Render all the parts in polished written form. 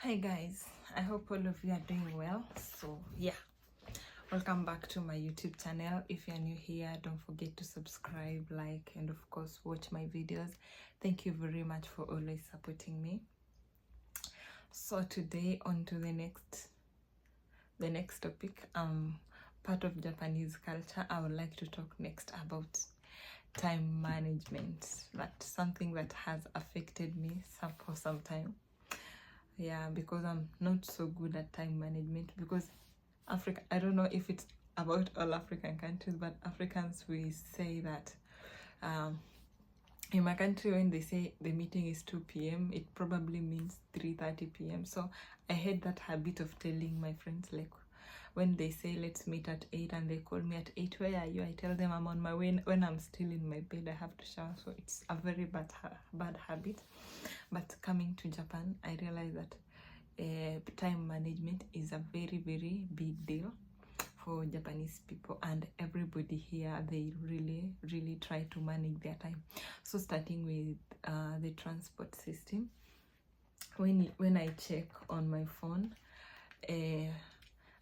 Hi guys, I hope all of you are doing well. So yeah, welcome back to my YouTube channel. If you're new here, don't forget to subscribe, like, and of course watch my videos. Thank you very much for always supporting me. So today on to the next topic, part of Japanese culture. I would like to talk next about time management. That's something that has affected me for some time. Yeah, because I'm not so good at time management, because Africa, I don't know if it's about all African countries, but Africans, we say that in my country, when they say the meeting is 2 p.m., it probably means 3:30 p.m. So I had that habit of telling my friends, like, when they say let's meet at 8 and they call me at 8, where are you? I tell them I'm on my way. When I'm still in my bed, I have to shower. So it's a very bad habit. But coming to Japan, I realized that time management is a very, very big deal for Japanese people, and everybody here, they really try to manage their time. So starting with the transport system, when I check on my phone,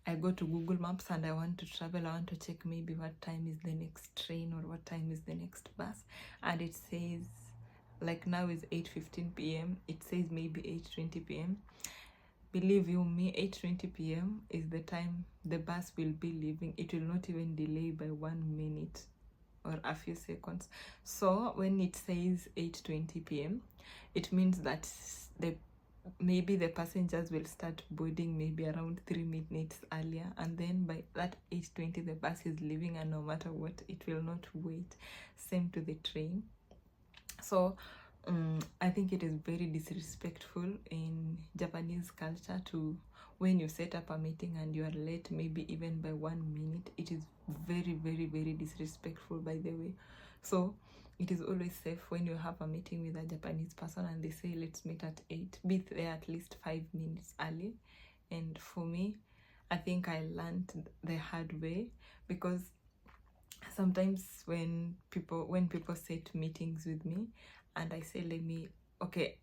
I go to Google Maps and I want to travel. I want to check maybe what time is the next train or what time is the next bus, and it says, like now is 8:15 p.m. It says maybe 8:20 p.m. Believe you me, 8:20 p.m. is the time the bus will be leaving. It will not even delay by 1 minute or a few seconds. So when it says 8:20 p.m., it means that maybe the passengers will start boarding maybe around 3 minutes earlier, and then by that 8:20 the bus is leaving, and no matter what, it will not wait. Same to the train. So I think it is very disrespectful in Japanese culture to, when you set up a meeting and you are late, maybe even by 1 minute, it is very disrespectful, by the way. So it is always safe when you have a meeting with a Japanese person and they say let's meet at 8, be there at least 5 minutes early. And for me, I think I learned the hard way, because sometimes when people set meetings with me and I say, okay,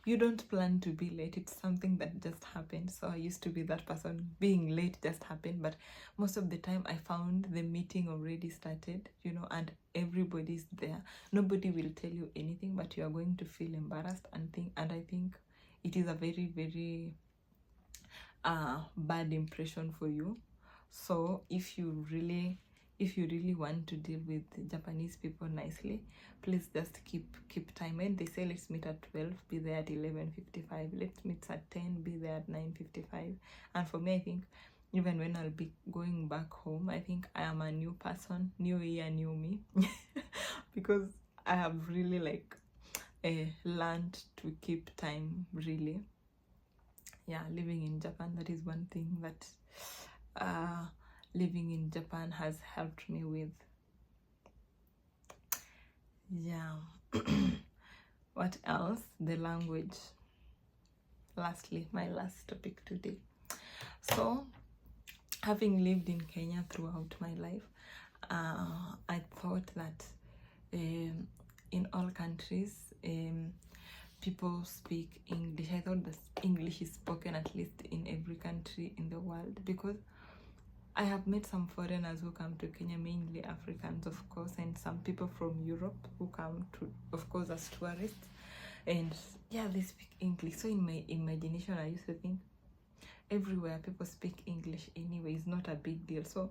you don't plan to be late, it's something that just happened. So I used to be that person, being late just happened, but most of the time I found the meeting already started, and everybody's there. Nobody will tell you anything, but you are going to feel embarrassed and I think it is a very bad impression for you. So if you really want to deal with Japanese people nicely, please just keep time. When they say let's meet at 12, be there at 11:55. Let's meet at 10, be there at 9:55. And for me, I think even when I'll be going back home, I think I am a new person, new year, new me, because I have really learned to keep time, really. Yeah, living in Japan, that is one thing that living in Japan has helped me with. Yeah. What else? The language. Lastly, my last topic today. So having lived in Kenya throughout my life, I thought that in all countries people speak English. I thought that English is spoken at least in every country in the world, because I have met some foreigners who come to Kenya, mainly Africans, of course, and some people from Europe who come to, of course, as tourists. And yeah, they speak English. So in my imagination, I used to think everywhere people speak English anyway, it's not a big deal. So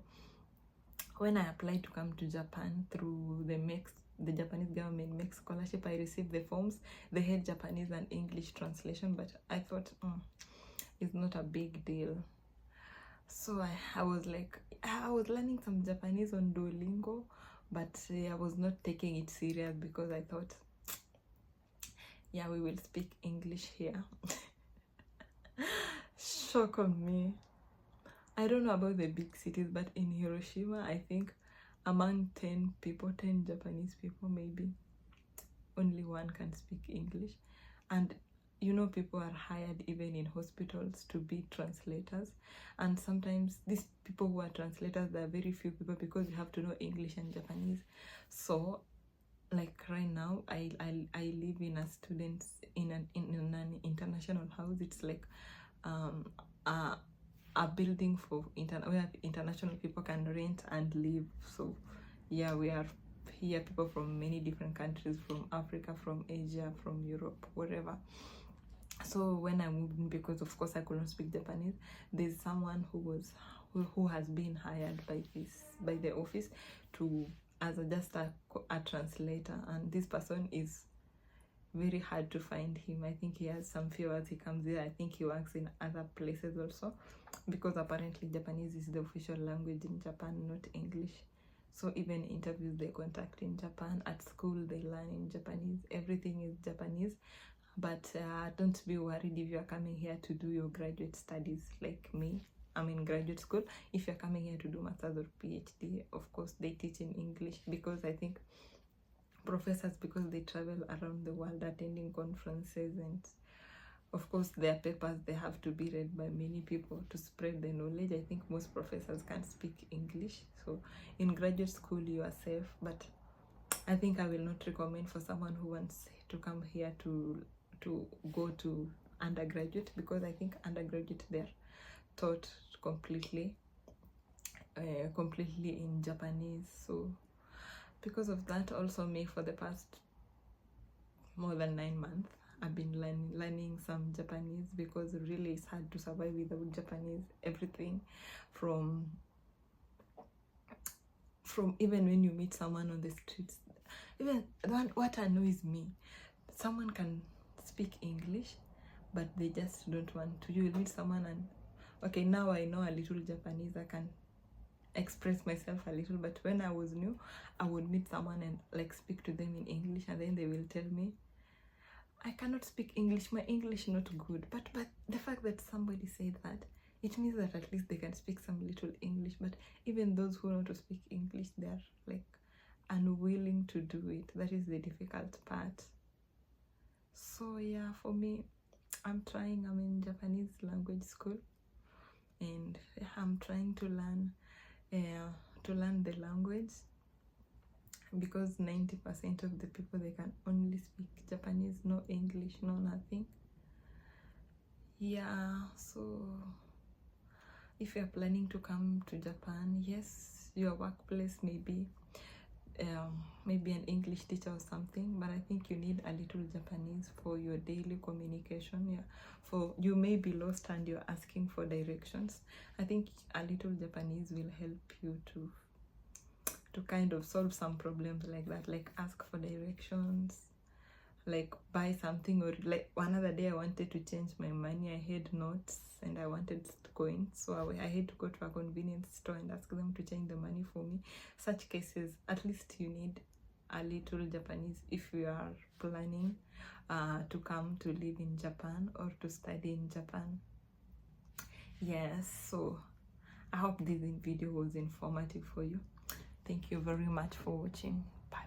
when I applied to come to Japan through the Japanese government makes scholarship, I received the forms. They had Japanese and English translation, but I thought it's not a big deal. So I was learning some Japanese on Duolingo, but I was not taking it serious, because I thought, yeah, we will speak English here. Shock on me. I don't know about the big cities, but in Hiroshima, I think among 10 Japanese people, maybe only one can speak English. And people are hired even in hospitals to be translators, and sometimes these people who are translators, there are very few people, because you have to know English and Japanese. So like right now, I live in an international house. It's like a, a building for where international people can rent and live. So yeah, we are here people from many different countries, from Africa, from Asia, from Europe, wherever. So when I moved in, because of course I couldn't speak Japanese, there's someone who has been hired by the office to as just a translator, and this person is very hard to find him. I think he has some few he comes here. I think he works in other places also, because apparently Japanese is the official language in Japan, not English. So even interviews they contact in Japan, at school they learn in Japanese, everything is Japanese. But don't be worried if you're coming here to do your graduate studies like me. I'm in graduate school. If you're coming here to do master's or PhD, of course they teach in English, because I think professors, because they travel around the world attending conferences, and of course their papers, they have to be read by many people to spread the knowledge. I think most professors can't speak English, so in graduate school you are safe. But I think I will not recommend for someone who wants to come here to go to undergraduate, because I think undergraduate they're taught completely in Japanese. So because of that, also me, for the past more than 9 months, I've been learning some Japanese, because really it's hard to survive without Japanese. Everything from even when you meet someone on the streets, even what annoys me, someone can speak English but they just don't want to. You will meet someone and okay, now I know a little Japanese, I can express myself a little, but when I was new, I would meet someone and like speak to them in English, and then they will tell me I cannot speak English, my English not good. But the fact that somebody said that, it means that at least they can speak some little English. But even those who know to speak English, they are like unwilling to do it. That is the difficult part. So yeah, for me, I'm in Japanese language school, and I'm trying to learn the language, because 90% of the people, they can only speak Japanese, no English, no nothing. Yeah, so if you're planning to come to Japan, yes, your workplace may be maybe an English teacher or something, but I think you need a little Japanese for your daily communication. Yeah, for you may be lost and you're asking for directions. I think a little Japanese will help you to kind of solve some problems like that, like ask for directions, like buy something, or like another day I wanted to change my money. I had notes and I wanted coins, so I had to go to a convenience store and ask them to change the money for me. Such cases, at least you need a little Japanese if you are planning to come to live in Japan or to study in Japan. Yes, so I hope this video was informative for you. Thank you very much for watching. Bye.